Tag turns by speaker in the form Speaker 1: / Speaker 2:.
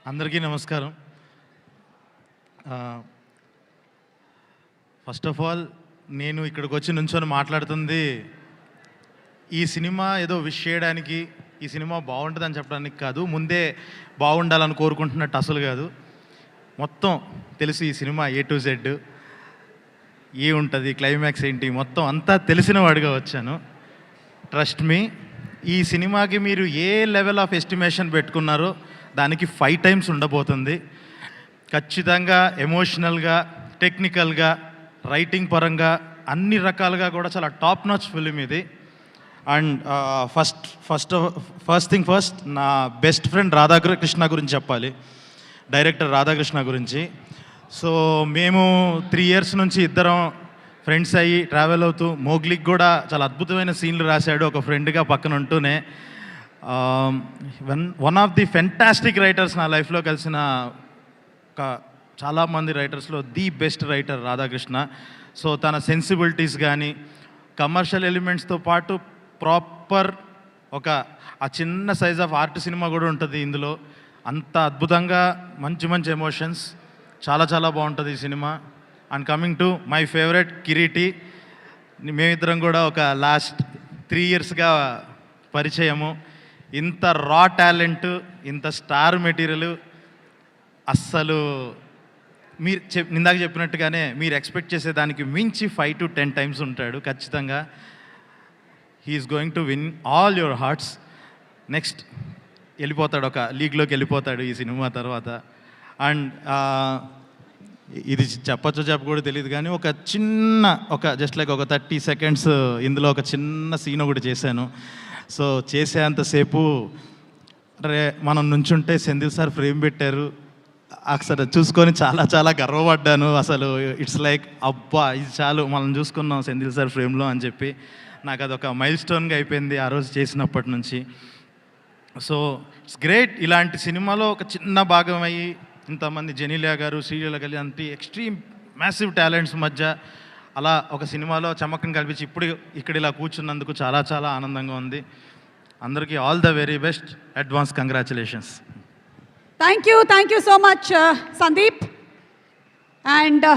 Speaker 1: అందరికీ నమస్కారం. First of all నేను ఇక్కడికి వచ్చి నుంచొని మాట్లాడుతుంది ఈ సినిమా ఏదో విష్ చేయడానికి, ఈ సినిమా బాగుంటుందని చెప్పడానికి కాదు, ముందే బాగుండాలని కోరుకుంటున్నట్టు అసలు కాదు. మొత్తం తెలుసు ఈ సినిమా A to Z ఏ ఉంటుంది, క్లైమాక్స్ ఏంటి, మొత్తం అంతా తెలిసిన వాడిగా వచ్చాను. ట్రస్ట్ మీ, ఈ సినిమాకి మీరు ఏ లెవెల్ ఆఫ్ ఎస్టిమేషన్ పెట్టుకున్నారో దానికి 5 times ఉండబోతుంది. ఖచ్చితంగా ఎమోషనల్గా, టెక్నికల్గా, రైటింగ్ పరంగా అన్ని రకాలుగా కూడా చాలా టాప్ నాచ్ ఫిలిం ఇది. అండ్ ఫస్ట్ థింగ్ ఫస్ట్, నా బెస్ట్ ఫ్రెండ్ రాధాకృష్ణ గురించి చెప్పాలి, డైరెక్టర్ రాధాకృష్ణ గురించి. సో మేము 3 years నుంచి ఇద్దరం ఫ్రెండ్స్ అయ్యి ట్రావెల్ అవుతూ, మోగ్లిక్ కూడా చాలా అద్భుతమైన సీన్లు రాశాడు ఒక ఫ్రెండ్గా పక్కన ఉంటూనే. One of the fantastic writers నా లైఫ్లో కలిసిన చాలామంది రైటర్స్లో the best writer Radhakrishna. So తన సెన్సిబిలిటీస్ కానీ, కమర్షియల్ ఎలిమెంట్స్తో పాటు ప్రాపర్ ఆ చిన్న సైజ్ ఆఫ్ ఆర్ట్ సినిమా కూడా ఉంటుంది ఇందులో. అంత అద్భుతంగా మంచి మంచి ఎమోషన్స్, చాలా చాలా బాగుంటుంది ఈ cinema. And coming to my favourite Kireeti, మేమిద్దరం కూడా ఒక లాస్ట్ 3 yearsగా పరిచయము. ఇంత రా టాలెంట్, ఇంత స్టార్ మెటీరియల్ అస్సలు మీరు ఇందాక చెప్పినట్టుగానే మీరు ఎక్స్పెక్ట్ చేసేదానికి మించి 5 to 10 times ఉంటాడు ఖచ్చితంగా. He's going to win all your hearts. Next వెళ్ళిపోతాడు, ఒక లీగ్లోకి వెళ్ళిపోతాడు ఈ సినిమా తర్వాత. అండ్ ఇది చెప్పకూడదు తెలియదు కానీ జస్ట్ లైక్ ఒక 30 seconds ఇందులో ఒక చిన్న సీన్ ఒకటి చేశాను. సో చేసేంతసేపు మనం నుంచుంటే సెంధిల్ సార్ ఫ్రేమ్ పెట్టారు, అసలు చూసుకొని చాలా చాలా గర్వపడ్డాను. అసలు ఇట్స్ లైక్ అబ్బా ఇది చాలు మనం చూసుకున్నాం సెంధిల్ సార్ ఫ్రేమ్లో అని చెప్పి నాకు అదొక మైల్ స్టోన్గా అయిపోయింది ఆ రోజు చేసినప్పటి నుంచి. సో ఇట్స్ గ్రేట్, ఇలాంటి సినిమాలో ఒక చిన్న భాగం అయ్యి ఇంతమంది జెనీలియా గారు, శ్రీలీల గారు అంత ఎక్స్ట్రీమ్ మ్యాసివ్ టాలెంట్స్ మధ్య అలా ఒక సినిమాలో చమకం కల్పించి ఇప్పుడు ఇక్కడ ఇలా కూర్చున్నందుకు చాలా చాలా ఆనందంగా ఉంది. అందరికీ all the very best, advance congratulations.
Speaker 2: Thank you so much Sandeep. And